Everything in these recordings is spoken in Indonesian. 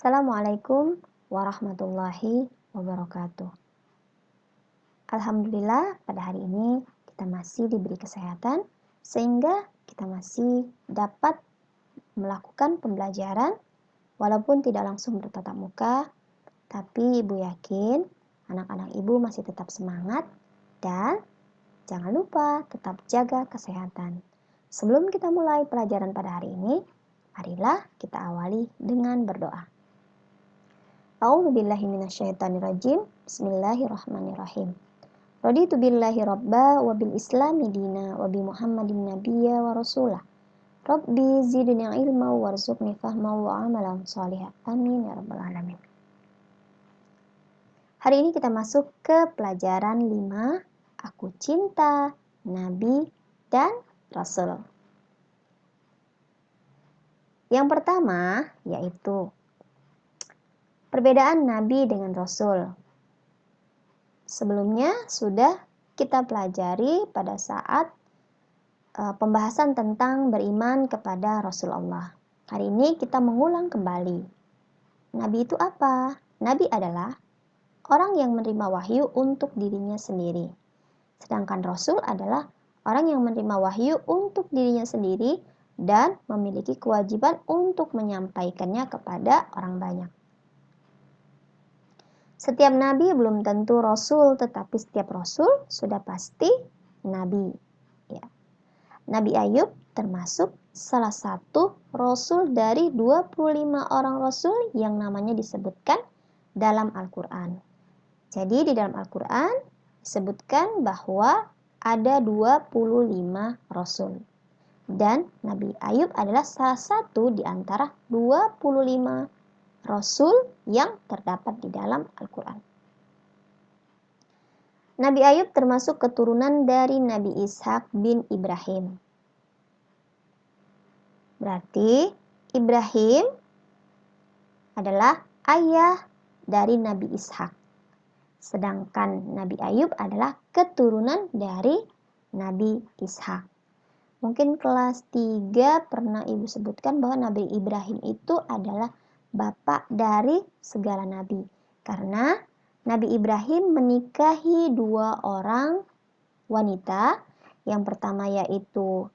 Assalamualaikum warahmatullahi wabarakatuh. Alhamdulillah pada hari ini kita masih diberi kesehatan sehingga kita masih dapat melakukan pembelajaran walaupun tidak langsung bertatap muka, tapi ibu yakin anak-anak ibu masih tetap semangat dan jangan lupa tetap jaga kesehatan. Sebelum kita mulai pelajaran pada hari ini, marilah kita awali dengan berdoa. A'udzubillahi minasyaitonirrajim. Bismillahirrahmanirrahim. Raditu billahi rabba wa bil islami dina wa bi Muhammadin nabiyya wa rasulah. Rabbi zidni ilma warzuqni fahma wa amalan salihah. Amin ya rabbal alamin. Hari ini kita masuk ke pelajaran 5. Aku cinta Nabi dan Rasul. Yang pertama yaitu perbedaan Nabi dengan Rasul. Sebelumnya sudah kita pelajari pada saat pembahasan tentang beriman kepada Rasulullah. Hari ini kita mengulang kembali. Nabi itu apa? Nabi adalah orang yang menerima wahyu untuk dirinya sendiri. Sedangkan Rasul adalah orang yang menerima wahyu untuk dirinya sendiri dan memiliki kewajiban untuk menyampaikannya kepada orang banyak. Setiap nabi belum tentu rasul, tetapi setiap rasul sudah pasti nabi. Ya. Nabi Ayub termasuk salah satu rasul dari 25 orang rasul yang namanya disebutkan dalam Al-Quran. Jadi di dalam Al-Quran disebutkan bahwa ada 25 rasul. Dan Nabi Ayub adalah salah satu di antara 25 Rasul yang terdapat di dalam Al-Quran. Nabi Ayub termasuk keturunan dari Nabi Ishak bin Ibrahim. Berarti Ibrahim adalah ayah dari Nabi Ishak. Sedangkan Nabi Ayub adalah keturunan dari Nabi Ishak. Mungkin kelas 3 pernah ibu sebutkan bahwa Nabi Ibrahim itu adalah bapak dari segala nabi. Karena Nabi Ibrahim menikahi 2 orang wanita. Yang pertama yaitu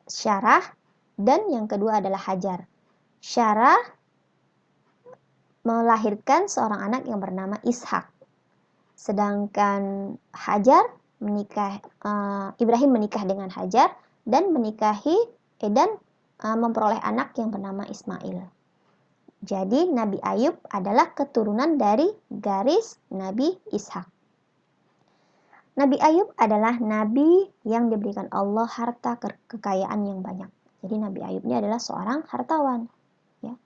Syarah dan yang kedua adalah Hajar. Syarah melahirkan seorang anak yang bernama Ishak. Sedangkan Ibrahim menikah dengan Hajar dan memperoleh anak yang bernama Ismail. Jadi Nabi Ayub adalah keturunan dari garis Nabi Ishak. Nabi Ayub adalah nabi yang diberikan Allah harta kekayaan yang banyak. Jadi Nabi Ayub ini adalah seorang hartawan. Ya.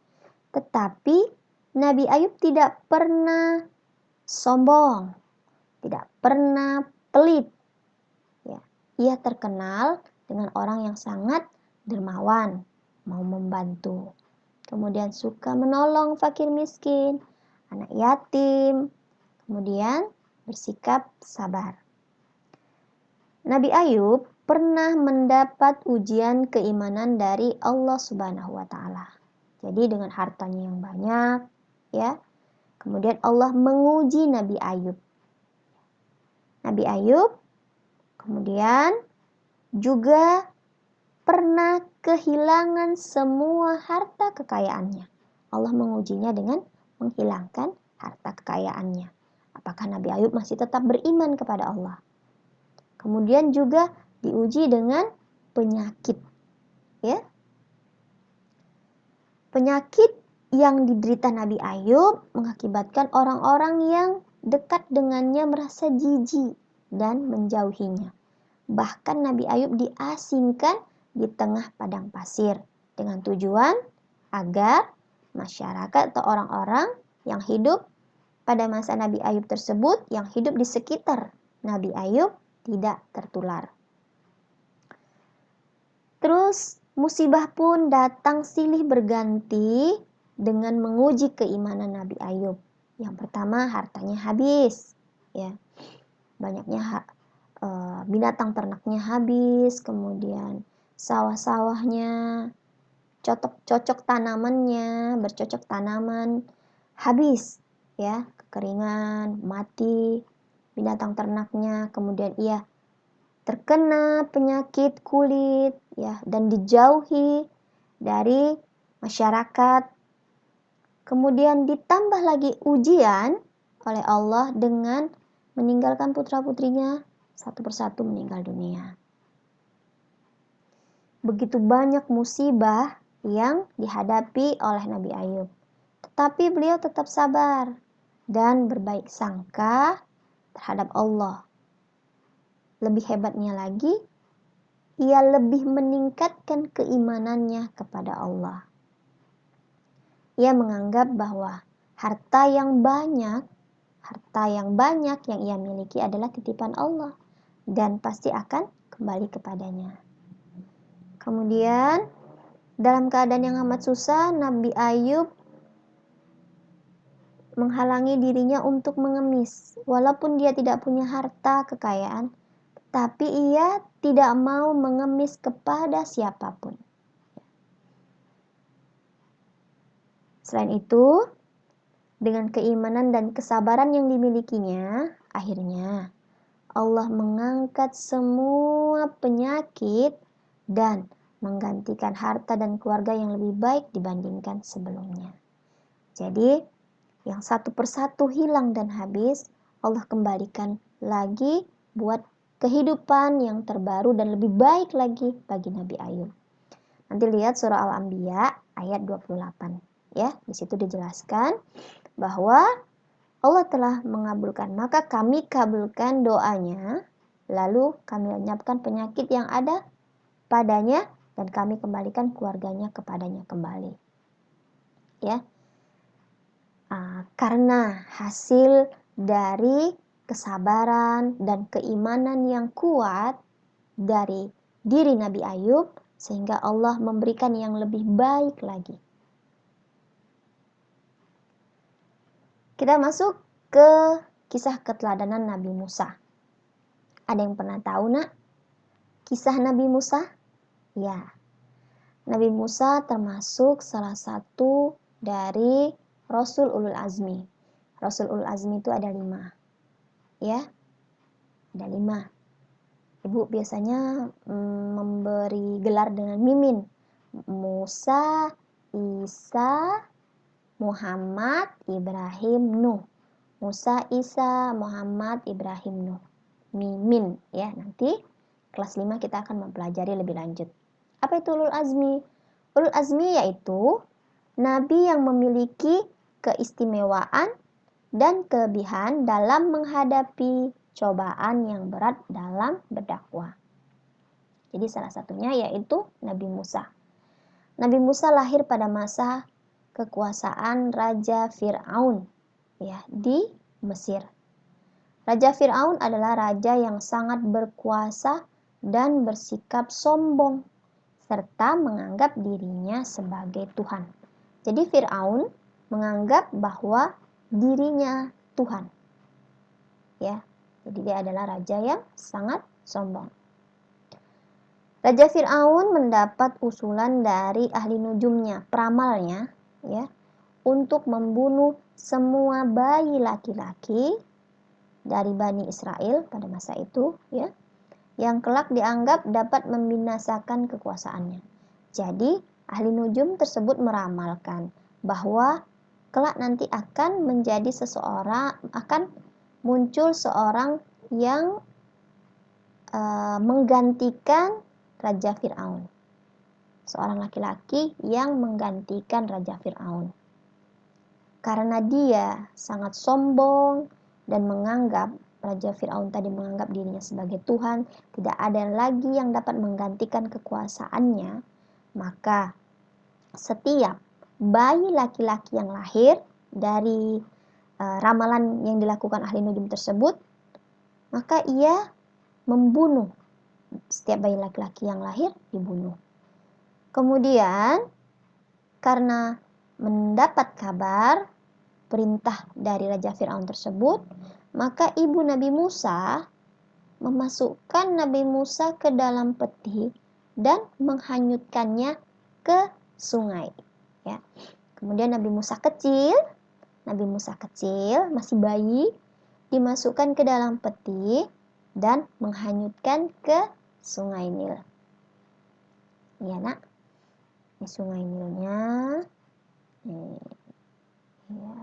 Tetapi Nabi Ayub tidak pernah sombong, tidak pernah pelit. Ya. Ia terkenal dengan orang yang sangat dermawan, mau membantu. Kemudian suka menolong fakir miskin, anak yatim, kemudian bersikap sabar. Nabi Ayub pernah mendapat ujian keimanan dari Allah Subhanahu wa taala. Jadi dengan hartanya yang banyak, ya. Kemudian Allah menguji Nabi Ayub. Nabi Ayub kemudian juga pernah kehilangan semua harta kekayaannya. Allah mengujinya dengan menghilangkan harta kekayaannya. Apakah Nabi Ayub masih tetap beriman kepada Allah? Kemudian juga diuji dengan penyakit. Ya. Penyakit yang diderita Nabi Ayub mengakibatkan orang-orang yang dekat dengannya merasa jijik dan menjauhinya. Bahkan Nabi Ayub diasingkan di tengah padang pasir dengan tujuan agar masyarakat atau orang-orang yang hidup pada masa Nabi Ayub tersebut, yang hidup di sekitar Nabi Ayub tidak tertular. Terus musibah pun datang silih berganti dengan menguji keimanan Nabi Ayub. Yang pertama hartanya habis, ya. Banyaknya binatang ternaknya habis, kemudian sawah-sawahnya cocok tanamannya, bercocok tanaman, habis ya, kekeringan, mati binatang ternaknya, kemudian ia terkena penyakit kulit ya, dan dijauhi dari masyarakat. Kemudian ditambah lagi ujian oleh Allah dengan meninggalkan putra-putrinya satu persatu meninggal dunia. Begitu banyak musibah yang dihadapi oleh Nabi Ayub. Tetapi beliau tetap sabar dan berbaik sangka terhadap Allah. Lebih hebatnya lagi, ia lebih meningkatkan keimanannya kepada Allah. Ia menganggap bahwa harta yang banyak yang ia miliki adalah titipan Allah dan pasti akan kembali kepadanya. Kemudian dalam keadaan yang amat susah, Nabi Ayub menghalangi dirinya untuk mengemis. Walaupun dia tidak punya harta kekayaan, tapi ia tidak mau mengemis kepada siapapun. Selain itu, dengan keimanan dan kesabaran yang dimilikinya, akhirnya Allah mengangkat semua penyakit dan menggantikan harta dan keluarga yang lebih baik dibandingkan sebelumnya. Jadi, yang satu persatu hilang dan habis, Allah kembalikan lagi buat kehidupan yang terbaru dan lebih baik lagi bagi Nabi Ayub. Nanti lihat surah Al-Anbiya ayat 28. Ya, di situ dijelaskan bahwa Allah telah mengabulkan, maka kami kabulkan doanya, lalu kami lenyapkan penyakit yang ada padanya dan kami kembalikan keluarganya kepadanya kembali. Ya. Karena hasil dari kesabaran dan keimanan yang kuat dari diri Nabi Ayub, sehingga Allah memberikan yang lebih baik lagi. Kita masuk ke kisah keteladanan Nabi Musa. Ada yang pernah tahu nak kisah Nabi Musa? Ya, Nabi Musa termasuk salah satu dari Rasul Ulul Azmi. Rasul Ulul Azmi itu ada 5. Ya, ada 5. Ibu biasanya memberi gelar dengan mimin. Musa, Isa, Muhammad, Ibrahim, Nuh. Musa, Isa, Muhammad, Ibrahim, Nuh. Mimin ya, nanti kelas 5 kita akan mempelajari lebih lanjut. Apa itu Ulul Azmi? Ulul Azmi yaitu nabi yang memiliki keistimewaan dan kelebihan dalam menghadapi cobaan yang berat dalam berdakwah. Jadi salah satunya yaitu Nabi Musa. Nabi Musa lahir pada masa kekuasaan Raja Fir'aun ya, di Mesir. Raja Fir'aun adalah raja yang sangat berkuasa dan bersikap sombong serta menganggap dirinya sebagai Tuhan. Jadi Fir'aun menganggap bahwa dirinya Tuhan. Ya, jadi dia adalah raja yang sangat sombong. Raja Fir'aun mendapat usulan dari ahli nujumnya, peramalnya, ya, untuk membunuh semua bayi laki-laki dari Bani Israel pada masa itu, ya, yang kelak dianggap dapat membinasakan kekuasaannya. Jadi, ahli nujum tersebut meramalkan bahwa kelak nanti akan muncul seorang yang menggantikan Raja Fir'aun. Seorang laki-laki yang menggantikan Raja Fir'aun. Karena dia sangat sombong dan menganggap, Raja Fir'aun tadi menganggap dirinya sebagai Tuhan, tidak ada lagi yang dapat menggantikan kekuasaannya, maka setiap bayi laki-laki yang lahir dari ramalan yang dilakukan ahli nujum tersebut, maka ia membunuh. Setiap bayi laki-laki yang lahir dibunuh. Kemudian karena mendapat kabar perintah dari Raja Fir'aun tersebut, maka ibu Nabi Musa memasukkan Nabi Musa ke dalam peti dan menghanyutkannya ke sungai. Ya. Kemudian Nabi Musa kecil masih bayi, dimasukkan ke dalam peti dan menghanyutkan ke sungai Nil. Ya nak, ini sungai Nilnya. Ya.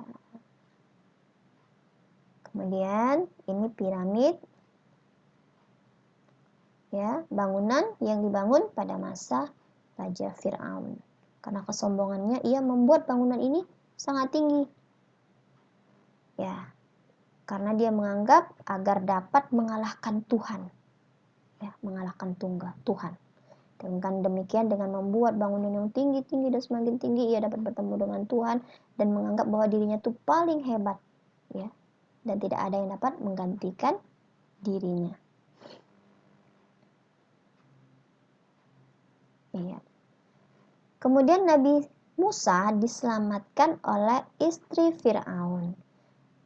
Kemudian ini piramid, ya, bangunan yang dibangun pada masa Raja Fir'aun. Karena kesombongannya, ia membuat bangunan ini sangat tinggi. Ya, karena dia menganggap agar dapat mengalahkan Tuhan. Ya, mengalahkan Tuhan. Dengan demikian, dengan membuat bangunan yang tinggi-tinggi dan semakin tinggi, ia dapat bertemu dengan Tuhan dan menganggap bahwa dirinya itu paling hebat. Ya, dan tidak ada yang dapat menggantikan dirinya. Iya. Kemudian Nabi Musa diselamatkan oleh istri Fir'aun.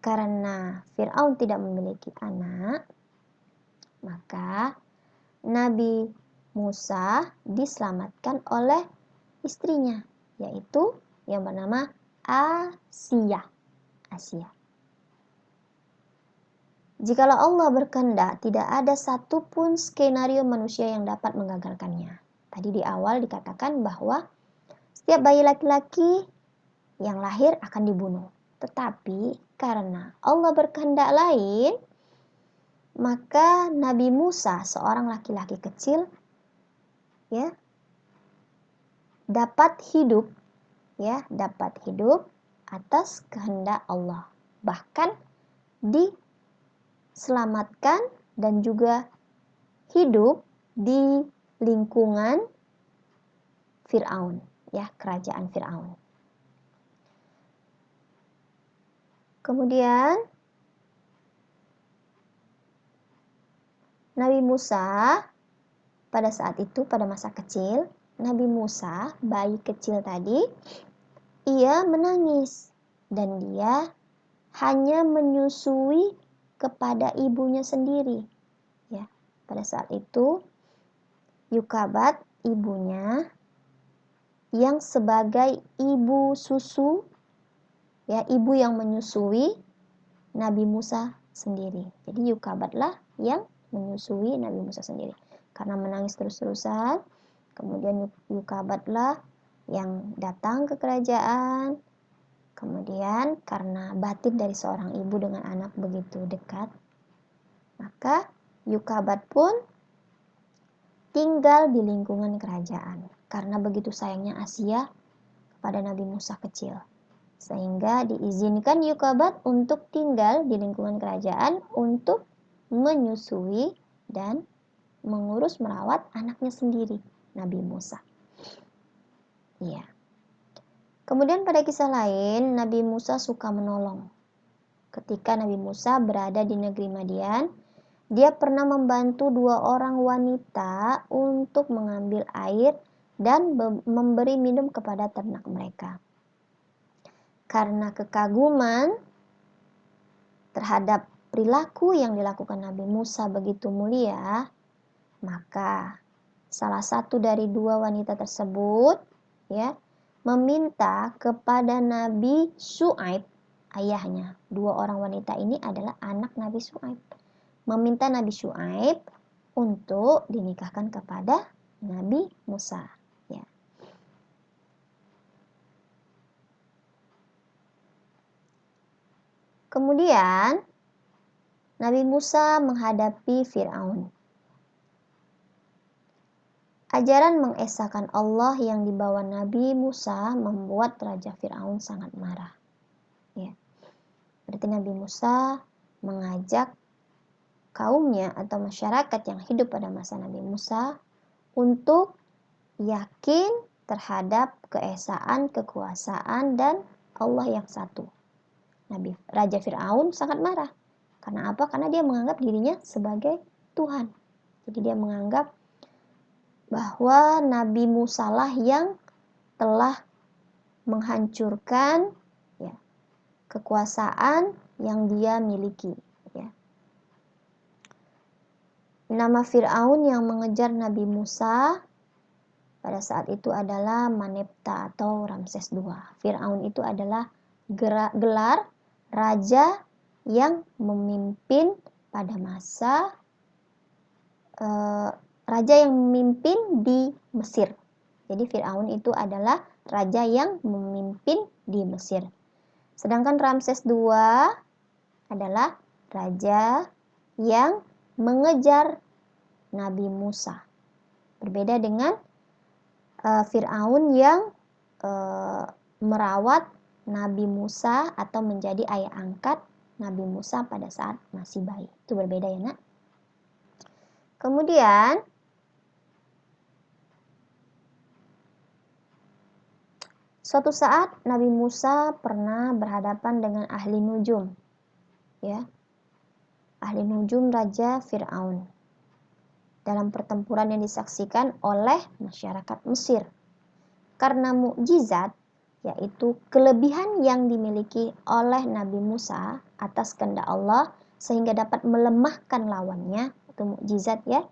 Karena Fir'aun tidak memiliki anak, maka Nabi Musa diselamatkan oleh istrinya, yaitu yang bernama Asia. Jikalau Allah berkehendak, tidak ada satupun skenario manusia yang dapat menggagalkannya. Tadi di awal dikatakan bahwa setiap bayi laki-laki yang lahir akan dibunuh. Tetapi karena Allah berkehendak lain, maka Nabi Musa, seorang laki-laki kecil, ya, dapat hidup atas kehendak Allah. Bahkan diselamatkan dan juga hidup di lingkungan Fir'aun, ya, kerajaan Fir'aun. Kemudian Nabi Musa pada saat itu, pada masa kecil, Nabi Musa, bayi kecil tadi, ia menangis dan dia hanya menyusui kepada ibunya sendiri. Ya, pada saat itu Yukabat, ibunya, yang sebagai ibu susu, ya, ibu yang menyusui Nabi Musa sendiri. Jadi Yukabatlah yang menyusui Nabi Musa sendiri. Karena menangis terus-terusan, kemudian Yukabatlah yang datang ke kerajaan. Kemudian karena batin dari seorang ibu dengan anak begitu dekat, maka Yukabat pun tinggal di lingkungan kerajaan. Karena begitu sayangnya Asia kepada Nabi Musa kecil, sehingga diizinkan Yukabat untuk tinggal di lingkungan kerajaan untuk menyusui dan mengurus merawat anaknya sendiri, Nabi Musa. Iya. Kemudian pada kisah lain, Nabi Musa suka menolong. Ketika Nabi Musa berada di negeri Madian, dia pernah membantu 2 orang wanita untuk mengambil air dan memberi minum kepada ternak mereka. Karena kekaguman terhadap perilaku yang dilakukan Nabi Musa begitu mulia, maka salah satu dari 2 wanita tersebut, ya, meminta kepada Nabi Syuaib, ayahnya. 2 orang wanita ini adalah anak Nabi Syuaib. Meminta Nabi Syuaib untuk dinikahkan kepada Nabi Musa. Ya. Kemudian Nabi Musa menghadapi Fir'aun. Ajaran mengesahkan Allah yang dibawa Nabi Musa membuat Raja Fir'aun sangat marah. Ya. Berarti Nabi Musa mengajak kaumnya atau masyarakat yang hidup pada masa Nabi Musa untuk yakin terhadap keesaan, kekuasaan, dan Allah yang satu. Raja Fir'aun sangat marah. Karena apa? Karena dia menganggap dirinya sebagai Tuhan. Jadi dia menganggap bahwa Nabi Musa lah yang telah menghancurkan, ya, kekuasaan yang dia miliki. Ya. Nama Fir'aun yang mengejar Nabi Musa pada saat itu adalah Menepta atau Ramses II. Fir'aun itu adalah gelar raja yang memimpin pada masa raja yang memimpin di Mesir. Jadi Fir'aun itu adalah raja yang memimpin di Mesir. Sedangkan Ramses II adalah raja yang mengejar Nabi Musa. Berbeda dengan Fir'aun yang merawat Nabi Musa atau menjadi ayah angkat Nabi Musa pada saat masih bayi. Itu berbeda ya nak. Kemudian suatu saat Nabi Musa pernah berhadapan dengan ahli nujum. Ya. Ahli nujum Raja Fir'aun. Dalam pertempuran yang disaksikan oleh masyarakat Mesir. Karena mukjizat, yaitu kelebihan yang dimiliki oleh Nabi Musa atas kehendak Allah sehingga dapat melemahkan lawannya, itu mukjizat ya.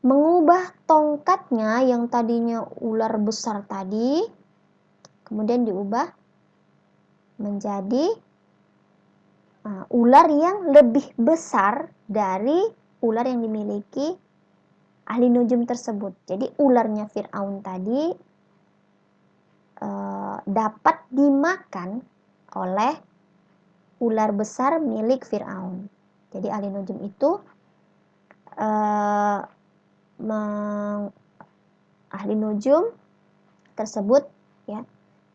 Mengubah tongkatnya yang tadinya ular besar tadi, kemudian diubah menjadi ular yang lebih besar dari ular yang dimiliki ahli nujum tersebut. Jadi ularnya Fir'aun tadi dapat dimakan oleh ular besar milik Fir'aun. Jadi ahli nujum itu ahli nujum tersebut ya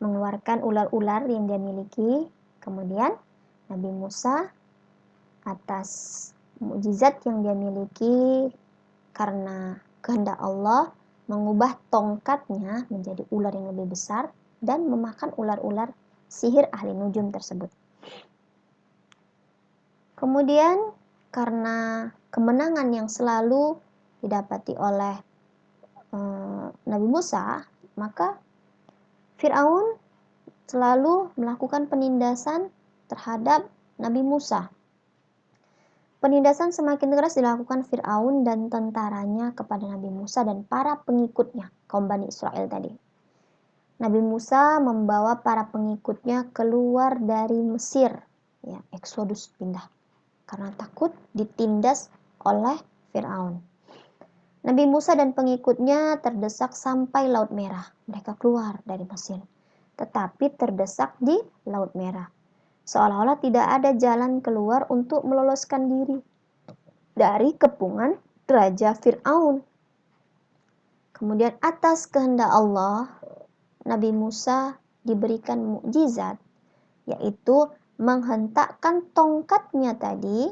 mengeluarkan ular-ular yang dia miliki. Kemudian Nabi Musa atas mukjizat yang dia miliki karena kehendak Allah mengubah tongkatnya menjadi ular yang lebih besar dan memakan ular-ular sihir ahli nujum tersebut. Kemudian karena kemenangan yang selalu didapati oleh Nabi Musa, maka Fir'aun selalu melakukan penindasan terhadap Nabi Musa. Penindasan semakin keras dilakukan Fir'aun dan tentaranya kepada Nabi Musa dan para pengikutnya, kaum Bani Israel tadi. Nabi Musa membawa para pengikutnya keluar dari Mesir, ya, eksodus pindah, karena takut ditindas oleh Fir'aun. Nabi Musa dan pengikutnya terdesak sampai Laut Merah. Mereka keluar dari Mesir, tetapi terdesak di Laut Merah. Seolah-olah tidak ada jalan keluar untuk meloloskan diri dari kepungan Raja Fir'aun. Kemudian atas kehendak Allah, Nabi Musa diberikan mukjizat, yaitu menghentakkan tongkatnya tadi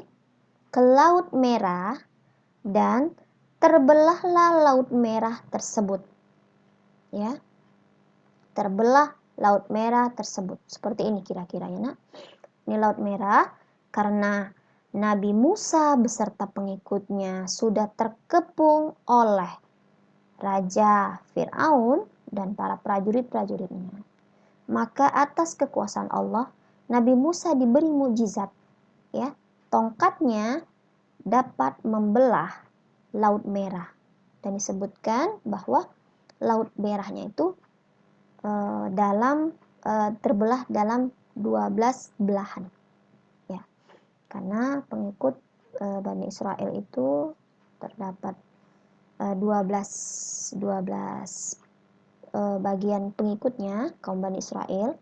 ke Laut Merah dan terbelahlah Laut Merah tersebut. Ya. Terbelah Laut Merah tersebut. Seperti ini kira-kira ya nak. Ini Laut Merah karena Nabi Musa beserta pengikutnya sudah terkepung oleh Raja Fir'aun dan para prajurit-prajuritnya. Maka atas kekuasaan Allah, Nabi Musa diberi mukjizat. Ya, tongkatnya dapat membelah Laut Merah. Dan disebutkan bahwa Laut Merahnya itu terbelah dalam 12 belahan. Ya. Karena pengikut Bani Israel itu terdapat 12 bagian pengikutnya kaum Bani Israel,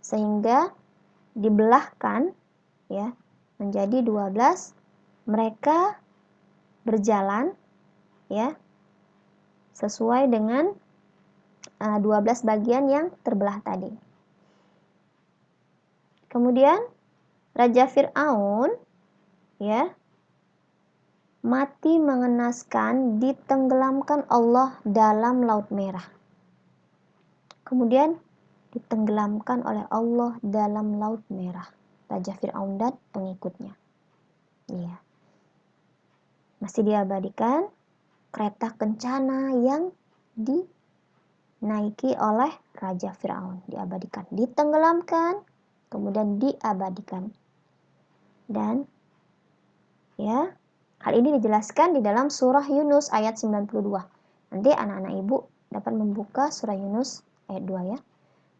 sehingga dibelahkan ya menjadi 12. Mereka berjalan ya sesuai dengan 12 bagian yang terbelah tadi. Kemudian Raja Fir'aun ya mati mengenaskan ditenggelamkan Allah dalam Laut Merah. Kemudian ditenggelamkan oleh Allah dalam Laut Merah, Raja Fir'aun dan pengikutnya. Iya. Masih diabadikan kereta kencana yang dinaiki oleh Raja Fir'aun, diabadikan, ditenggelamkan, kemudian diabadikan. Dan ya, hal ini dijelaskan di dalam surah Yunus ayat 92. Nanti anak-anak ibu dapat membuka surah Yunus ayat 2 ya.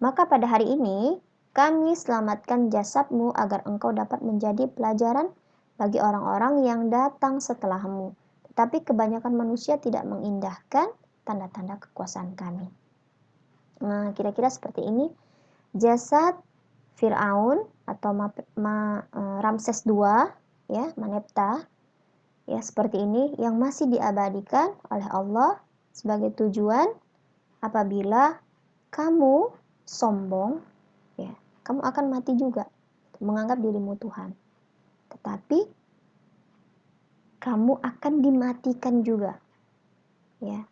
Maka pada hari ini kami selamatkan jasadmu agar engkau dapat menjadi pelajaran bagi orang-orang yang datang setelahmu. Tetapi kebanyakan manusia tidak mengindahkan tanda-tanda kekuasaan kami. Nah, kira-kira seperti ini jasad Fir'aun atau Ramses II ya, Meneptah ya, seperti ini yang masih diabadikan oleh Allah sebagai tujuan apabila kamu sombong ya, kamu akan mati juga menganggap dirimu Tuhan. Tetapi kamu akan dimatikan juga. Ya.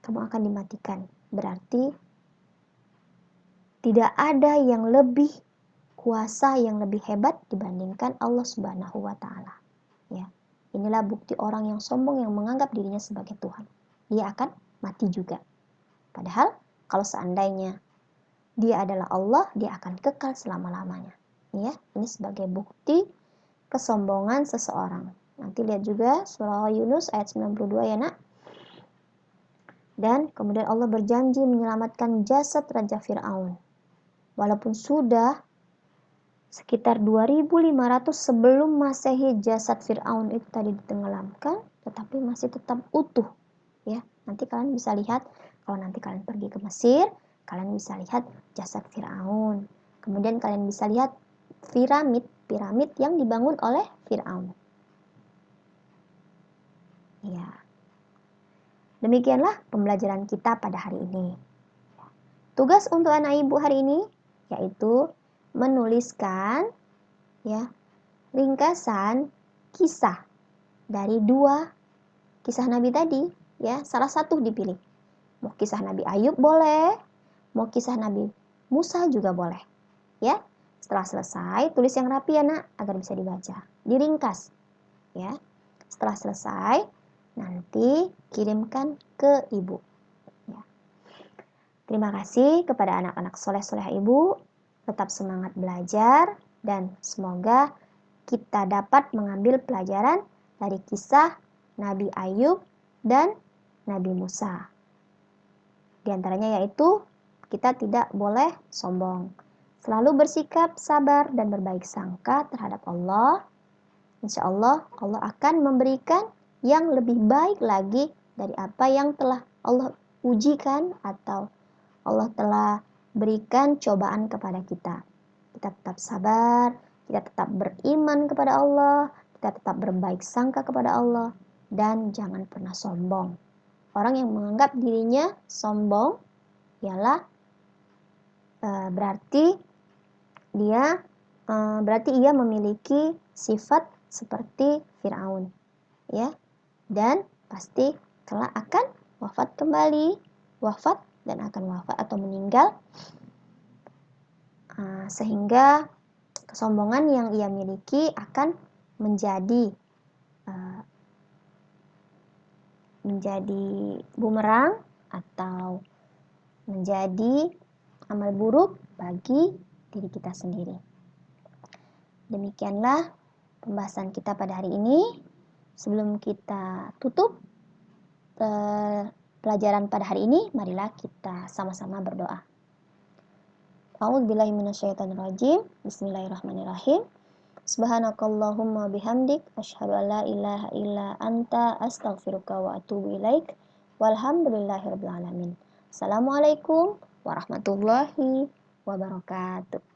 Kamu akan dimatikan. Berarti tidak ada yang lebih kuasa, yang lebih hebat dibandingkan Allah Subhanahu wa taala. Ya. Inilah bukti orang yang sombong yang menganggap dirinya sebagai Tuhan. Dia akan mati juga. Padahal kalau seandainya dia adalah Allah, dia akan kekal selama-lamanya. Ya, ini sebagai bukti kesombongan seseorang. Nanti lihat juga surah Yunus ayat 92 ya nak. Dan kemudian Allah berjanji menyelamatkan jasad Raja Fir'aun. Walaupun sudah sekitar 2500 sebelum Masehi jasad Fir'aun itu tadi ditenggelamkan, tetapi masih tetap utuh. Ya, nanti kalian bisa lihat kalau nanti kalian pergi ke Mesir, kalian bisa lihat jasad Fir'aun. Kemudian kalian bisa lihat piramid yang dibangun oleh Fir'aun. Ya. Demikianlah pembelajaran kita pada hari ini. Tugas untuk anak ibu hari ini yaitu menuliskan ya ringkasan kisah dari 2 kisah Nabi tadi ya, salah satu dipilih. Mau kisah Nabi Ayub boleh, mau kisah Nabi Musa juga boleh. Ya. Setelah selesai, tulis yang rapi ya nak, agar bisa dibaca. Diringkas. Ya. Setelah selesai, nanti kirimkan ke ibu. Ya. Terima kasih kepada anak-anak soleh-soleh ibu. Tetap semangat belajar dan semoga kita dapat mengambil pelajaran dari kisah Nabi Ayub dan Nabi Musa. Di antaranya yaitu kita tidak boleh sombong. Selalu bersikap sabar dan berbaik sangka terhadap Allah. Insya Allah, Allah akan memberikan yang lebih baik lagi dari apa yang telah Allah ujikan atau Allah telah berikan cobaan kepada kita. Kita tetap sabar, kita tetap beriman kepada Allah, kita tetap berbaik sangka kepada Allah, dan jangan pernah sombong. Orang yang menganggap dirinya sombong ialah berarti ia memiliki sifat seperti Fir'aun, ya, dan pasti kelak akan wafat dan akan wafat atau meninggal, sehingga kesombongan yang ia miliki akan menjadi bumerang atau menjadi amal buruk bagi diri kita sendiri. Demikianlah pembahasan kita pada hari ini. Sebelum kita tutup pelajaran pada hari ini, marilah kita sama-sama berdoa. A'udzubillahi minasyaitonirrajim. Bismillahirrahmanirrahim. Subhanakallahumma bihamdik asyhadu an la ilaha illa anta astaghfiruka wa atubu ilaik. Walhamdulillahirabbil alamin. Assalamualaikum warahmatullahi wabarakatuh.